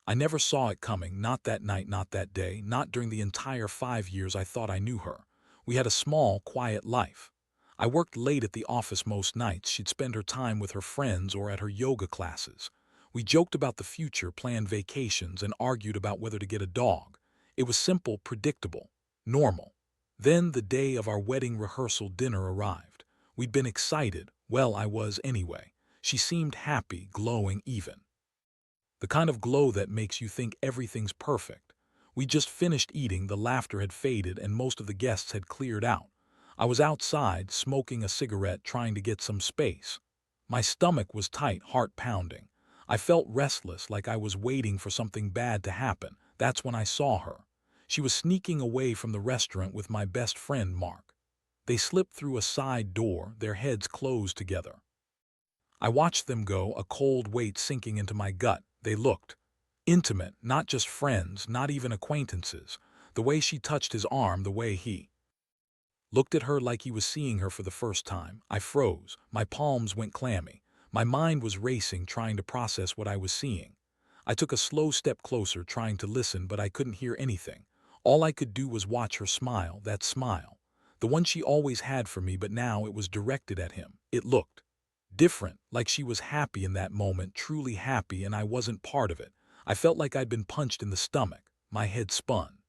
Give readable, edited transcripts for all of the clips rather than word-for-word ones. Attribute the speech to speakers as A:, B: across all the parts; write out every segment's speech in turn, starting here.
A: I never saw it coming, not that night, not that day, not during the entire 5 years I thought I knew her. We had a small, quiet life. I worked late at the office most nights. She'd spend her time with her friends or at her yoga classes. We joked about the future, planned vacations, and argued about whether to get a dog. It was simple, predictable, normal. Then the day of our wedding rehearsal dinner arrived. We'd been excited. Well, I was anyway. She seemed happy, glowing even. The kind of glow that makes you think everything's perfect. We just finished eating, the laughter had faded, and most of the guests had cleared out. I was outside, smoking a cigarette, trying to get some space. My stomach was tight, heart pounding. I felt restless, like I was waiting for something bad to happen. That's when I saw her. She was sneaking away from the restaurant with my best friend, Mark. They slipped through a side door, their heads closed together. I watched them go, a cold weight sinking into my gut. They looked intimate, not just friends, not even acquaintances. The way she touched his arm, the way he looked at her like he was seeing her for the first time. I froze. My palms went clammy. My mind was racing, trying to process what I was seeing. I took a slow step closer, trying to listen, but I couldn't hear anything. All I could do was watch her smile, that smile. The one she always had for me, but now it was directed at him. It looked different, like she was happy in that moment, truly happy, and I wasn't part of it. I felt like I'd been punched in the stomach. My head spun.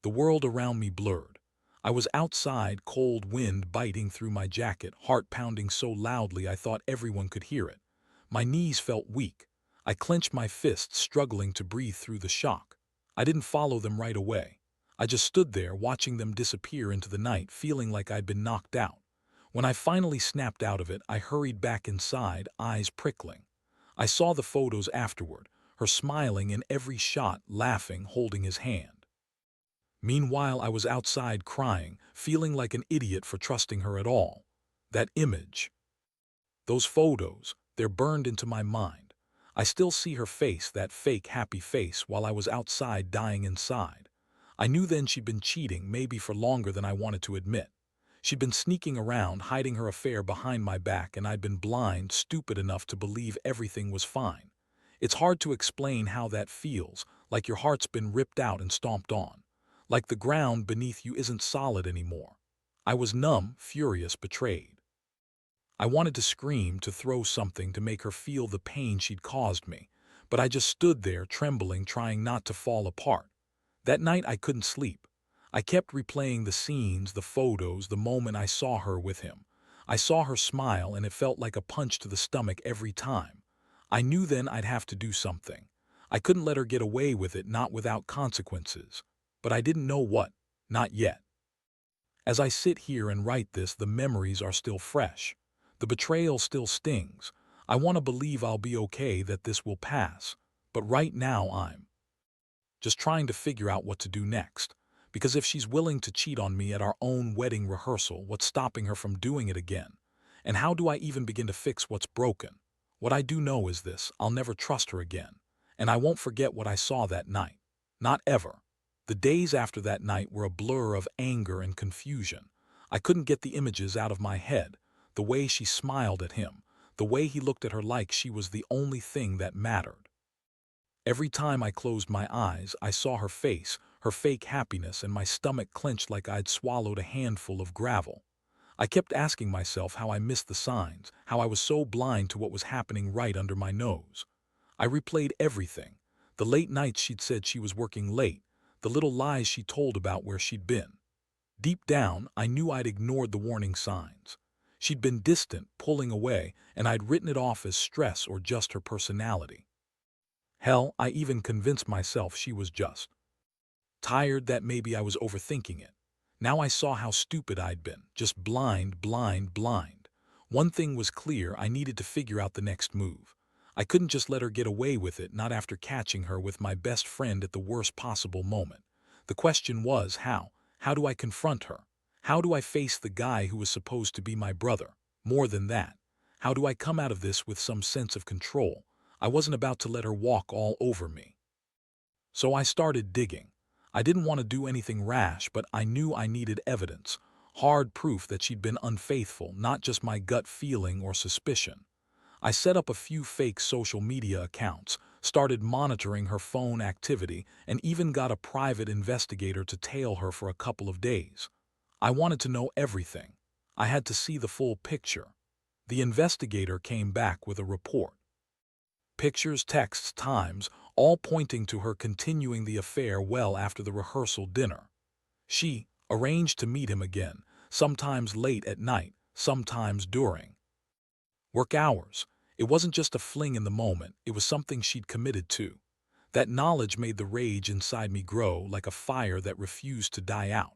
A: The world around me blurred. I was outside, cold wind biting through my jacket, heart pounding so loudly I thought everyone could hear it. My knees felt weak. I clenched my fists, struggling to breathe through the shock. I didn't follow them right away. I just stood there, watching them disappear into the night, feeling like I'd been knocked out. When I finally snapped out of it, I hurried back inside, eyes prickling. I saw the photos afterward, her smiling in every shot, laughing, holding his hand. Meanwhile, I was outside crying, feeling like an idiot for trusting her at all. That image, those photos, they're burned into my mind. I still see her face, that fake happy face, while I was outside dying inside. I knew then she'd been cheating, maybe for longer than I wanted to admit. She'd been sneaking around, hiding her affair behind my back, and I'd been blind, stupid enough to believe everything was fine. It's hard to explain how that feels, like your heart's been ripped out and stomped on. Like the ground beneath you isn't solid anymore. I was numb, furious, betrayed. I wanted to scream, to throw something, to make her feel the pain she'd caused me, but I just stood there, trembling, trying not to fall apart. That night I couldn't sleep. I kept replaying the scenes, the photos, the moment I saw her with him. I saw her smile, and it felt like a punch to the stomach every time. I knew then I'd have to do something. I couldn't let her get away with it, not without consequences. But I didn't know what, not yet. As I sit here and write this, the memories are still fresh. The betrayal still stings. I want to believe I'll be okay, that this will pass. But right now I'm just trying to figure out what to do next. Because if she's willing to cheat on me at our own wedding rehearsal, what's stopping her from doing it again? And how do I even begin to fix what's broken? What I do know is this: I'll never trust her again. And I won't forget what I saw that night. Not ever. The days after that night were a blur of anger and confusion. I couldn't get the images out of my head. The way she smiled at him, the way he looked at her like she was the only thing that mattered. Every time I closed my eyes, I saw her face, her fake happiness, and my stomach clenched like I'd swallowed a handful of gravel. I kept asking myself how I missed the signs, how I was so blind to what was happening right under my nose. I replayed everything: the late nights she'd said she was working late, the little lies she told about where she'd been. Deep down, I knew I'd ignored the warning signs. She'd been distant, pulling away, and I'd written it off as stress or just her personality. Hell, I even convinced myself she was just tired, that maybe I was overthinking it. Now I saw how stupid I'd been, just blind, blind, blind. One thing was clear: I needed to figure out the next move. I couldn't just let her get away with it, not after catching her with my best friend at the worst possible moment. The question was, how? How do I confront her? How do I face the guy who was supposed to be my brother? More than that, how do I come out of this with some sense of control? I wasn't about to let her walk all over me. So I started digging. I didn't want to do anything rash, but I knew I needed evidence, hard proof that she'd been unfaithful, not just my gut feeling or suspicion. I set up a few fake social media accounts, started monitoring her phone activity, and even got a private investigator to tail her for a couple of days. I wanted to know everything. I had to see the full picture. The investigator came back with a report. Pictures, texts, times, all pointing to her continuing the affair well after the rehearsal dinner. She arranged to meet him again, sometimes late at night, sometimes during work hours. It wasn't just a fling in the moment, it was something she'd committed to. That knowledge made the rage inside me grow like a fire that refused to die out.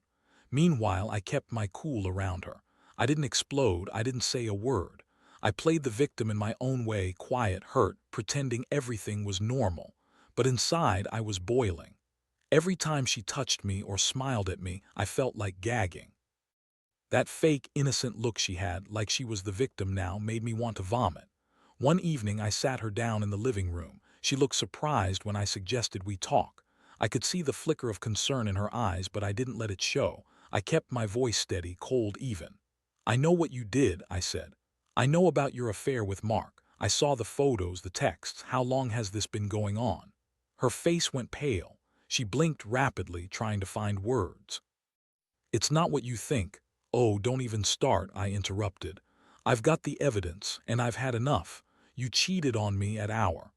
A: Meanwhile, I kept my cool around her. I didn't explode, I didn't say a word. I played the victim in my own way, quiet, hurt, pretending everything was normal. But inside, I was boiling. Every time she touched me or smiled at me, I felt like gagging. That fake, innocent look she had, like she was the victim now, made me want to vomit. One evening, I sat her down in the living room. She looked surprised when I suggested we talk. I could see the flicker of concern in her eyes, but I didn't let it show. I kept my voice steady, cold even. "I know what you did," I said. "I know about your affair with Mark. I saw the photos, the texts. How long has this been going on?" Her face went pale. She blinked rapidly, trying to find words. "It's not what you think." "Oh, don't even start," I interrupted. "I've got the evidence, and I've had enough. You cheated on me at our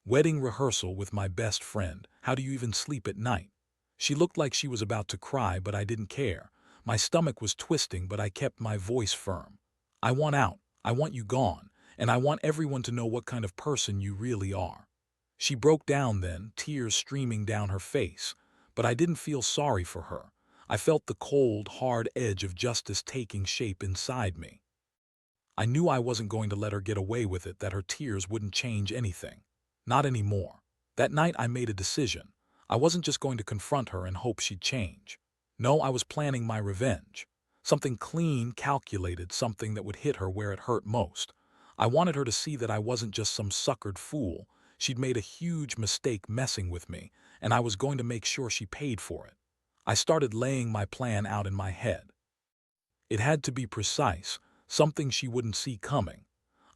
A: wedding rehearsal with my best friend. How do you even sleep at night?" She looked like she was about to cry, but I didn't care. My stomach was twisting, but I kept my voice firm. "I want out. I want you gone. And I want everyone to know what kind of person you really are." She broke down then, tears streaming down her face. But I didn't feel sorry for her. I felt the cold, hard edge of justice taking shape inside me. I knew I wasn't going to let her get away with it, that her tears wouldn't change anything. Not anymore. That night I made a decision. I wasn't just going to confront her and hope she'd change. No, I was planning my revenge. Something clean, calculated, something that would hit her where it hurt most. I wanted her to see that I wasn't just some suckered fool. She'd made a huge mistake messing with me, and I was going to make sure she paid for it. I started laying my plan out in my head. It had to be precise, something she wouldn't see coming.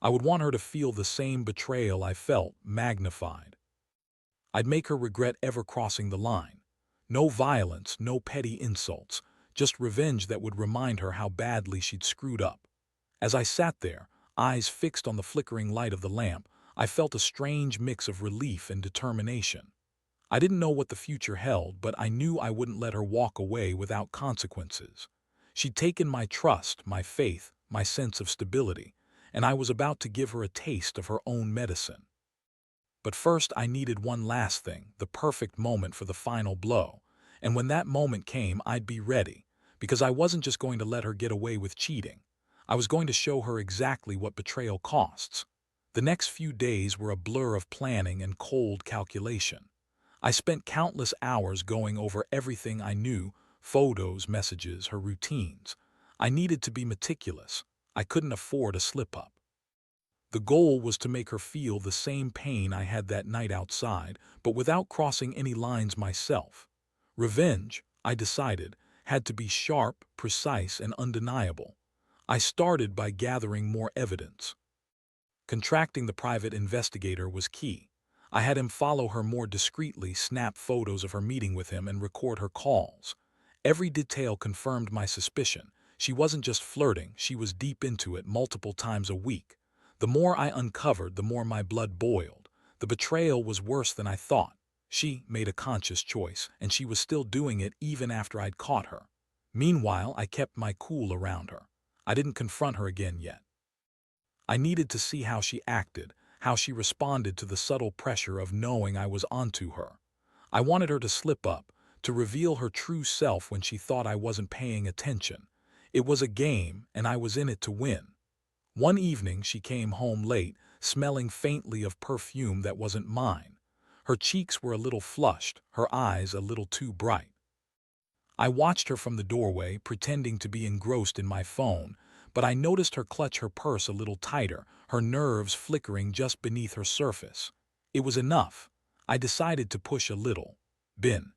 A: I would want her to feel the same betrayal I felt, magnified. I'd make her regret ever crossing the line. No violence, no petty insults, just revenge that would remind her how badly she'd screwed up. As I sat there, eyes fixed on the flickering light of the lamp, I felt a strange mix of relief and determination. I didn't know what the future held, but I knew I wouldn't let her walk away without consequences. She'd taken my trust, my faith, my sense of stability, and I was about to give her a taste of her own medicine. But first I needed one last thing, the perfect moment for the final blow. And when that moment came, I'd be ready, because I wasn't just going to let her get away with cheating. I was going to show her exactly what betrayal costs. The next few days were a blur of planning and cold calculation. I spent countless hours going over everything I knew, photos, messages, her routines. I needed to be meticulous. I couldn't afford a slip-up. The goal was to make her feel the same pain I had that night outside, but without crossing any lines myself. Revenge, I decided, had to be sharp, precise, and undeniable. I started by gathering more evidence. Contracting the private investigator was key. I had him follow her more discreetly, snap photos of her meeting with him, and record her calls. Every detail confirmed my suspicion. She wasn't just flirting, she was deep into it multiple times a week. The more I uncovered, the more my blood boiled. The betrayal was worse than I thought. She made a conscious choice, and she was still doing it even after I'd caught her. Meanwhile, I kept my cool around her. I didn't confront her again yet. I needed to see how she acted, how she responded to the subtle pressure of knowing I was onto her. I wanted her to slip up, to reveal her true self when she thought I wasn't paying attention. It was a game, and I was in it to win. One evening she came home late, smelling faintly of perfume that wasn't mine. Her cheeks were a little flushed, her eyes a little too bright. I watched her from the doorway, pretending to be engrossed in my phone, but I noticed her clutch her purse a little tighter, her nerves flickering just beneath her surface. It was enough. I decided to push a little. "Been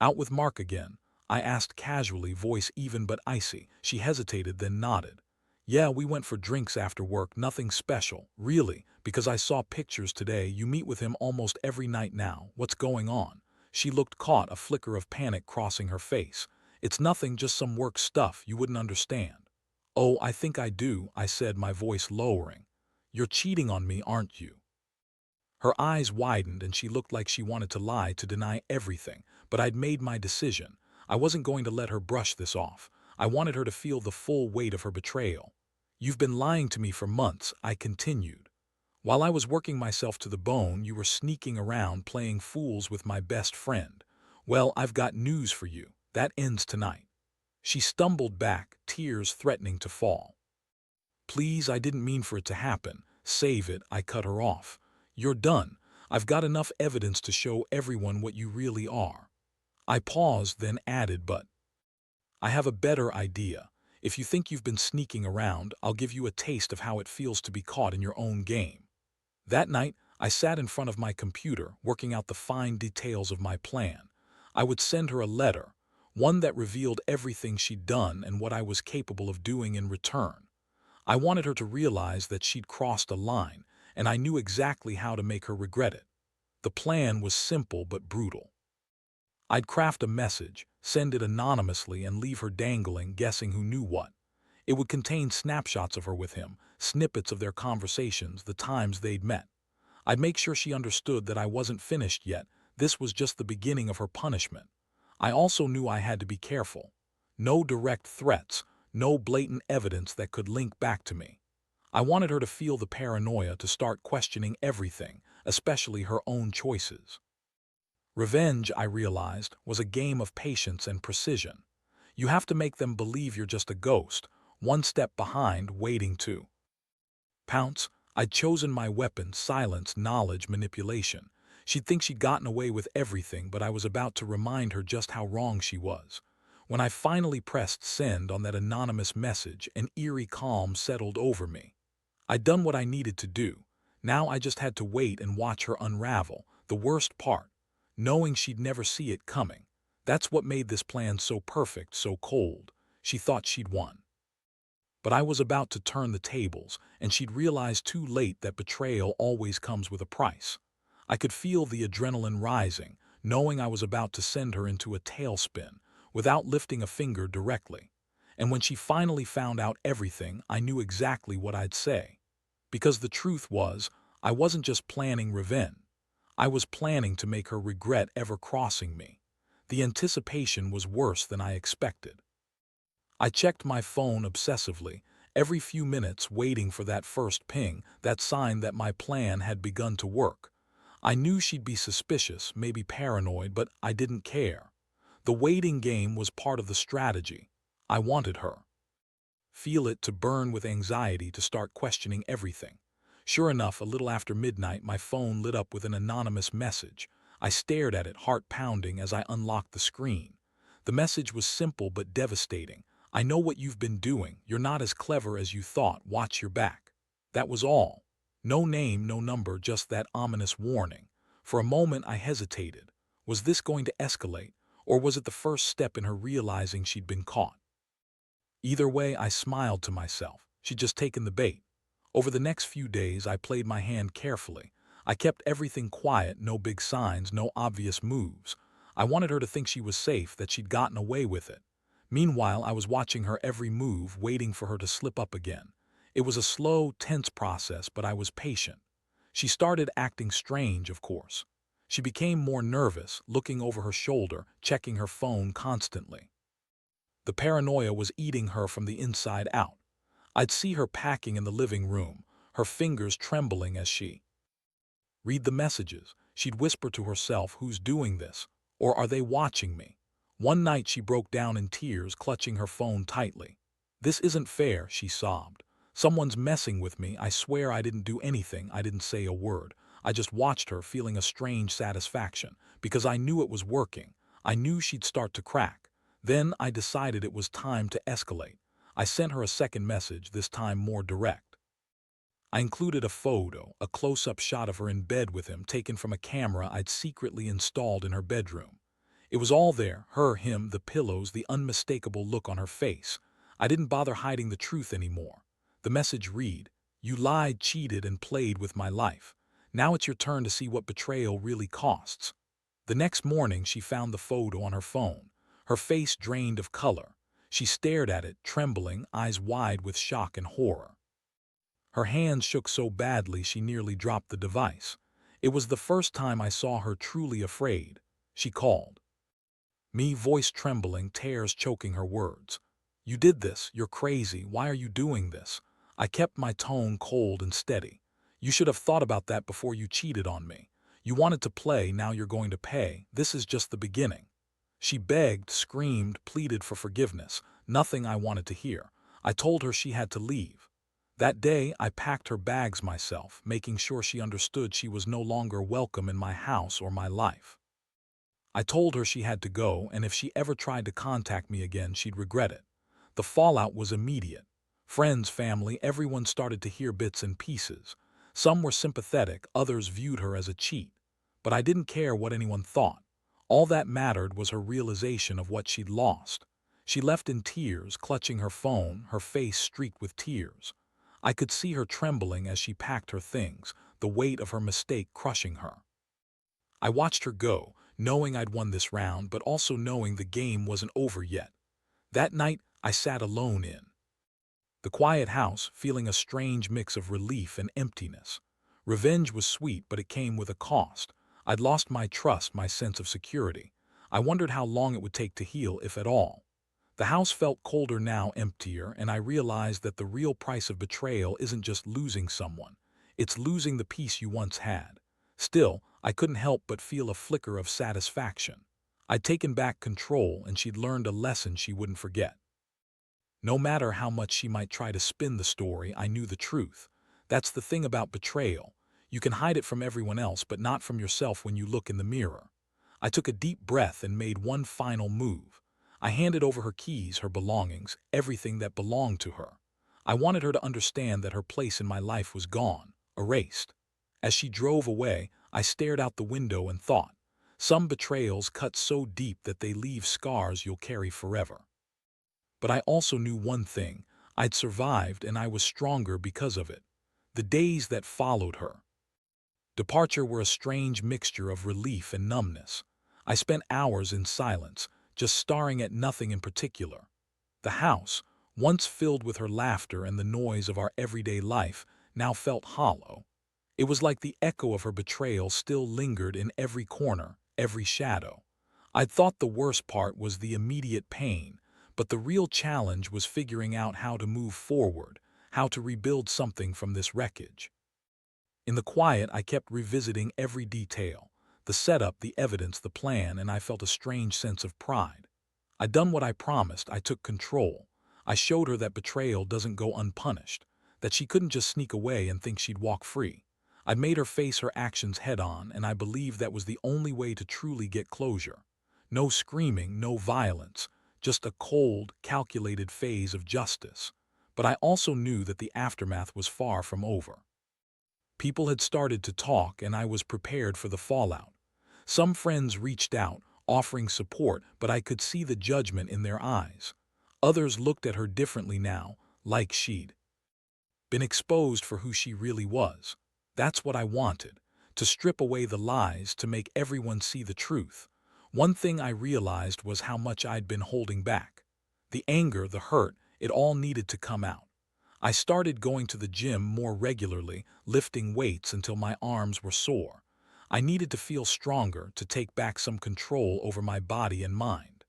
A: out with Mark again?" I asked casually, voice even but icy. She hesitated, then nodded. Yeah, we went for drinks after work, nothing special, really, because I saw pictures today. You meet with him almost every night now. What's going on? She looked caught, a flicker of panic crossing her face. It's nothing, just some work stuff you wouldn't understand. Oh, I think I do, I said, my voice lowering. You're cheating on me, aren't you? Her eyes widened and she looked like she wanted to lie, to deny everything, but I'd made my decision. I wasn't going to let her brush this off. I wanted her to feel the full weight of her betrayal. You've been lying to me for months, I continued. While I was working myself to the bone, you were sneaking around playing fools with my best friend. Well, I've got news for you. That ends tonight. She stumbled back, tears threatening to fall. Please, I didn't mean for it to happen. Save it, I cut her off. You're done. I've got enough evidence to show everyone what you really are. I paused, then added, but I have a better idea. If you think you've been sneaking around, I'll give you a taste of how it feels to be caught in your own game. That night, I sat in front of my computer, working out the fine details of my plan. I would send her a letter, one that revealed everything she'd done and what I was capable of doing in return. I wanted her to realize that she'd crossed a line, and I knew exactly how to make her regret it. The plan was simple but brutal. I'd craft a message, send it anonymously, and leave her dangling, guessing who knew what. It would contain snapshots of her with him, snippets of their conversations, the times they'd met. I'd make sure she understood that I wasn't finished yet. This was just the beginning of her punishment. I also knew I had to be careful. No direct threats, no blatant evidence that could link back to me. I wanted her to feel the paranoia, to start questioning everything, especially her own choices. Revenge, I realized, was a game of patience and precision. You have to make them believe you're just a ghost, one step behind, waiting to pounce. I'd chosen my weapon: silence, knowledge, manipulation. She'd think she'd gotten away with everything, but I was about to remind her just how wrong she was. When I finally pressed send on that anonymous message, an eerie calm settled over me. I'd done what I needed to do. Now I just had to wait and watch her unravel. The worst part, knowing she'd never see it coming. That's what made this plan so perfect, so cold. She thought she'd won. But I was about to turn the tables, and she'd realized too late that betrayal always comes with a price. I could feel the adrenaline rising, knowing I was about to send her into a tailspin, without lifting a finger directly. And when she finally found out everything, I knew exactly what I'd say. Because the truth was, I wasn't just planning revenge. I was planning to make her regret ever crossing me. The anticipation was worse than I expected. I checked my phone obsessively, every few minutes, waiting for that first ping, that sign that my plan had begun to work. I knew she'd be suspicious, maybe paranoid, but I didn't care. The waiting game was part of the strategy. I wanted her. Feel it, to burn with anxiety, to start questioning everything. Sure enough, a little after midnight, my phone lit up with an anonymous message. I stared at it, heart pounding, as I unlocked the screen. The message was simple but devastating. I know what you've been doing. You're not as clever as you thought. Watch your back. That was all. No name, no number, just that ominous warning. For a moment I hesitated. Was this going to escalate, or was it the first step in her realizing she'd been caught? Either way, I smiled to myself. She'd just taken the bait. Over the next few days, I played my hand carefully. I kept everything quiet, no big signs, no obvious moves. I wanted her to think she was safe, that she'd gotten away with it. Meanwhile, I was watching her every move, waiting for her to slip up again. It was a slow, tense process, but I was patient. She started acting strange, of course. She became more nervous, looking over her shoulder, checking her phone constantly. The paranoia was eating her from the inside out. I'd see her packing in the living room, her fingers trembling as she read the messages. She'd whisper to herself, who's doing this? Or are they watching me? One night she broke down in tears, clutching her phone tightly. This isn't fair, she sobbed. Someone's messing with me. I swear I didn't do anything. I didn't say a word. I just watched her, feeling a strange satisfaction, because I knew it was working. I knew she'd start to crack. Then I decided it was time to escalate. I sent her a second message, this time more direct. I included a photo, a close-up shot of her in bed with him, taken from a camera I'd secretly installed in her bedroom. It was all there, her, him, the pillows, the unmistakable look on her face. I didn't bother hiding the truth anymore. The message read, "You lied, cheated, and played with my life. Now it's your turn to see what betrayal really costs." The next morning, she found the photo on her phone, her face drained of color. She stared at it, trembling, eyes wide with shock and horror. Her hands shook so badly she nearly dropped the device. It was the first time I saw her truly afraid. She called me, voice trembling, tears choking her words. "You did this. You're crazy. Why are you doing this?" I kept my tone cold and steady. "You should have thought about that before you cheated on me. You wanted to play, now you're going to pay. This is just the beginning." She begged, screamed, pleaded for forgiveness. Nothing I wanted to hear. I told her she had to leave. That day, I packed her bags myself, making sure she understood she was no longer welcome in my house or my life. I told her she had to go, and if she ever tried to contact me again, she'd regret it. The fallout was immediate. Friends, family, everyone started to hear bits and pieces. Some were sympathetic, others viewed her as a cheat. But I didn't care what anyone thought. All that mattered was her realization of what she'd lost. She left in tears, clutching her phone, her face streaked with tears. I could see her trembling as she packed her things, the weight of her mistake crushing her. I watched her go, knowing I'd won this round, but also knowing the game wasn't over yet. That night, I sat alone in the quiet house, feeling a strange mix of relief and emptiness. Revenge was sweet, but it came with a cost. I'd lost my trust, my sense of security. I wondered how long it would take to heal, if at all. The house felt colder now, emptier, and I realized that the real price of betrayal isn't just losing someone. It's losing the peace you once had. Still, I couldn't help but feel a flicker of satisfaction. I'd taken back control, and she'd learned a lesson she wouldn't forget. No matter how much she might try to spin the story, I knew the truth. That's the thing about betrayal. You can hide it from everyone else, but not from yourself when you look in the mirror. I took a deep breath and made one final move. I handed over her keys, her belongings, everything that belonged to her. I wanted her to understand that her place in my life was gone, erased. As she drove away, I stared out the window and thought, some betrayals cut so deep that they leave scars you'll carry forever. But I also knew one thing: I'd survived, and I was stronger because of it. The days that followed her departure were a strange mixture of relief and numbness. I spent hours in silence, just staring at nothing in particular. The house, once filled with her laughter and the noise of our everyday life, now felt hollow. It was like the echo of her betrayal still lingered in every corner, every shadow. I'd thought the worst part was the immediate pain, but the real challenge was figuring out how to move forward, how to rebuild something from this wreckage. In the quiet, I kept revisiting every detail: the setup, the evidence, the plan, and I felt a strange sense of pride. I'd done what I promised. I took control. I showed her that betrayal doesn't go unpunished, that she couldn't just sneak away and think she'd walk free. I'd made her face her actions head-on, and I believed that was the only way to truly get closure. No screaming, no violence, just a cold, calculated phase of justice. But I also knew that the aftermath was far from over. People had started to talk, and I was prepared for the fallout. Some friends reached out, offering support, but I could see the judgment in their eyes. Others looked at her differently now, like she'd been exposed for who she really was. That's what I wanted: to strip away the lies, to make everyone see the truth. One thing I realized was how much I'd been holding back. The anger, the hurt, it all needed to come out. I started going to the gym more regularly, lifting weights until my arms were sore. I needed to feel stronger, to take back some control over my body and mind.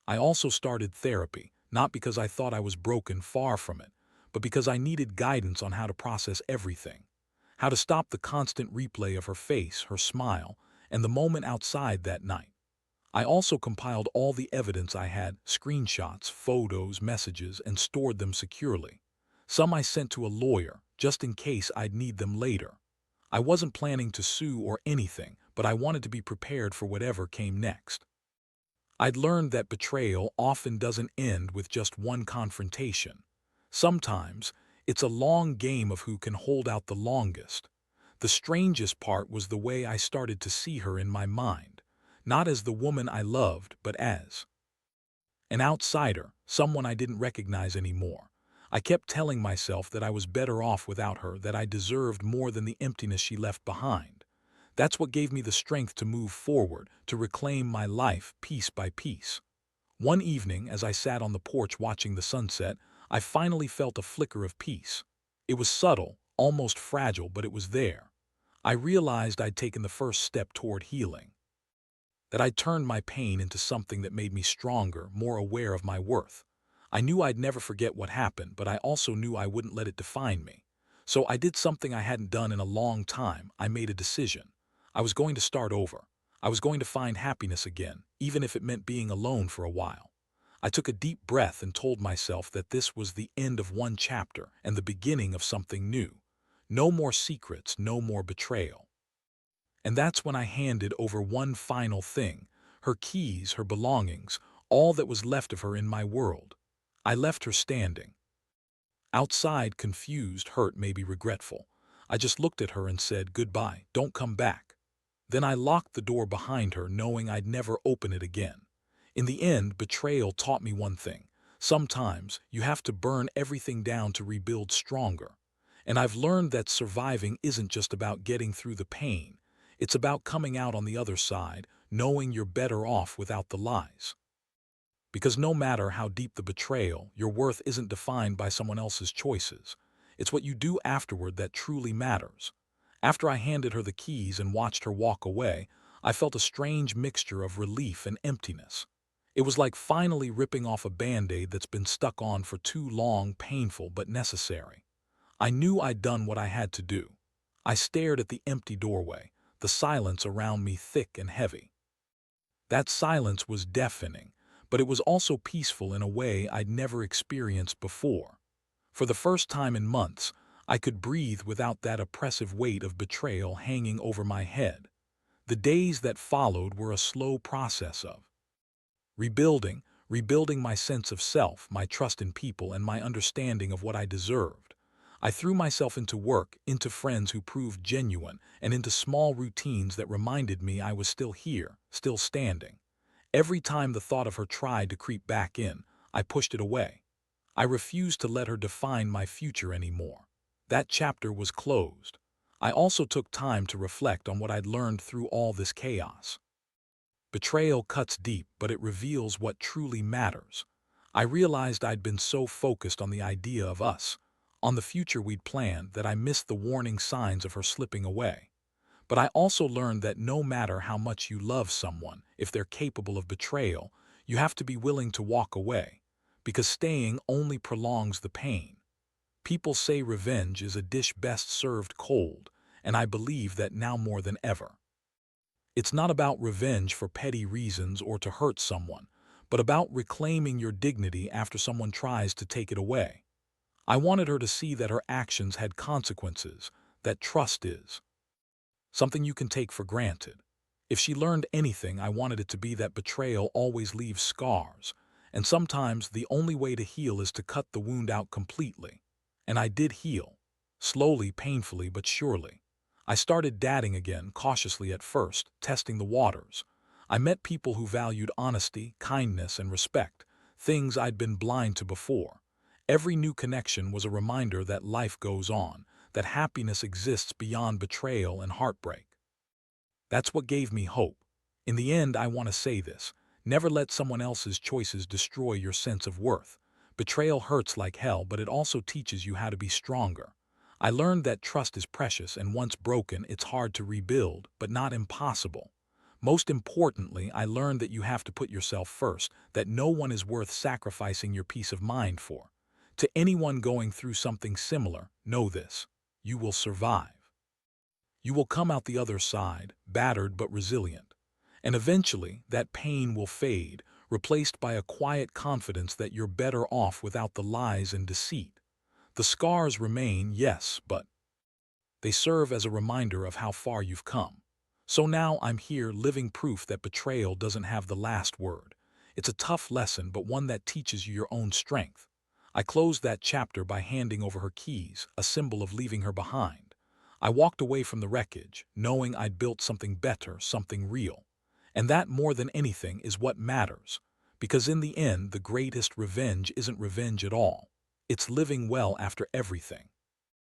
A: I also started therapy, not because I thought I was broken, far from it, but because I needed guidance on how to process everything. How to stop the constant replay of her face, her smile, and the moment outside that night. I also compiled all the evidence I had: screenshots, photos, messages, and stored them securely. Some I sent to a lawyer, just in case I'd need them later. I wasn't planning to sue or anything, but I wanted to be prepared for whatever came next. I'd learned that betrayal often doesn't end with just one confrontation. Sometimes, it's a long game of who can hold out the longest. The strangest part was the way I started to see her in my mind, not as the woman I loved, but as an outsider, someone I didn't recognize anymore. I kept telling myself that I was better off without her, that I deserved more than the emptiness she left behind. That's what gave me the strength to move forward, to reclaim my life piece by piece. One evening, as I sat on the porch watching the sunset, I finally felt a flicker of peace. It was subtle, almost fragile, but it was there. I realized I'd taken the first step toward healing, that I'd turned my pain into something that made me stronger, more aware of my worth. I knew I'd never forget what happened, but I also knew I wouldn't let it define me. So I did something I hadn't done in a long time. I made a decision. I was going to start over. I was going to find happiness again, even if it meant being alone for a while. I took a deep breath and told myself that this was the end of one chapter and the beginning of something new. No more secrets, no more betrayal. And that's when I handed over one final thing, her keys, her belongings, all that was left of her in my world. I left her standing. Outside, confused, hurt, maybe regretful. I just looked at her and said, "Goodbye, don't come back." Then I locked the door behind her, knowing I'd never open it again. In the end, betrayal taught me one thing. Sometimes you have to burn everything down to rebuild stronger. And I've learned that surviving isn't just about getting through the pain. It's about coming out on the other side, knowing you're better off without the lies. Because no matter how deep the betrayal, your worth isn't defined by someone else's choices. It's what you do afterward that truly matters. After I handed her the keys and watched her walk away, I felt a strange mixture of relief and emptiness. It was like finally ripping off a band-aid that's been stuck on for too long, painful but necessary. I knew I'd done what I had to do. I stared at the empty doorway, the silence around me thick and heavy. That silence was deafening, but it was also peaceful in a way I'd never experienced before. For the first time in months, I could breathe without that oppressive weight of betrayal hanging over my head. The days that followed were a slow process of rebuilding my sense of self, my trust in people, and my understanding of what I deserved. I threw myself into work, into friends who proved genuine, and into small routines that reminded me I was still here, still standing. Every time the thought of her tried to creep back in, I pushed it away. I refused to let her define my future anymore. That chapter was closed. I also took time to reflect on what I'd learned through all this chaos. Betrayal cuts deep, but it reveals what truly matters. I realized I'd been so focused on the idea of us, on the future we'd planned, that I missed the warning signs of her slipping away. But I also learned that no matter how much you love someone, if they're capable of betrayal, you have to be willing to walk away, because staying only prolongs the pain. People say revenge is a dish best served cold, and I believe that now more than ever. It's not about revenge for petty reasons or to hurt someone, but about reclaiming your dignity after someone tries to take it away. I wanted her to see that her actions had consequences, that trust is something you can take for granted. If she learned anything, I wanted it to be that betrayal always leaves scars, and sometimes the only way to heal is to cut the wound out completely. And I did heal. Slowly, painfully, but surely. I started dating again, cautiously at first, testing the waters. I met people who valued honesty, kindness, and respect, things I'd been blind to before. Every new connection was a reminder that life goes on, that happiness exists beyond betrayal and heartbreak. That's what gave me hope. In the end, I want to say this: never let someone else's choices destroy your sense of worth. Betrayal hurts like hell, but it also teaches you how to be stronger. I learned that trust is precious, and once broken, it's hard to rebuild, but not impossible. Most importantly, I learned that you have to put yourself first, that no one is worth sacrificing your peace of mind for. To anyone going through something similar, know this: you will survive. You will come out the other side, battered but resilient. And eventually, that pain will fade, replaced by a quiet confidence that you're better off without the lies and deceit. The scars remain, yes, but they serve as a reminder of how far you've come. So now I'm here, living proof that betrayal doesn't have the last word. It's a tough lesson, but one that teaches you your own strength. I closed that chapter by handing over her keys, a symbol of leaving her behind. I walked away from the wreckage, knowing I'd built something better, something real. And that, more than anything, is what matters. Because in the end, the greatest revenge isn't revenge at all. It's living well after everything.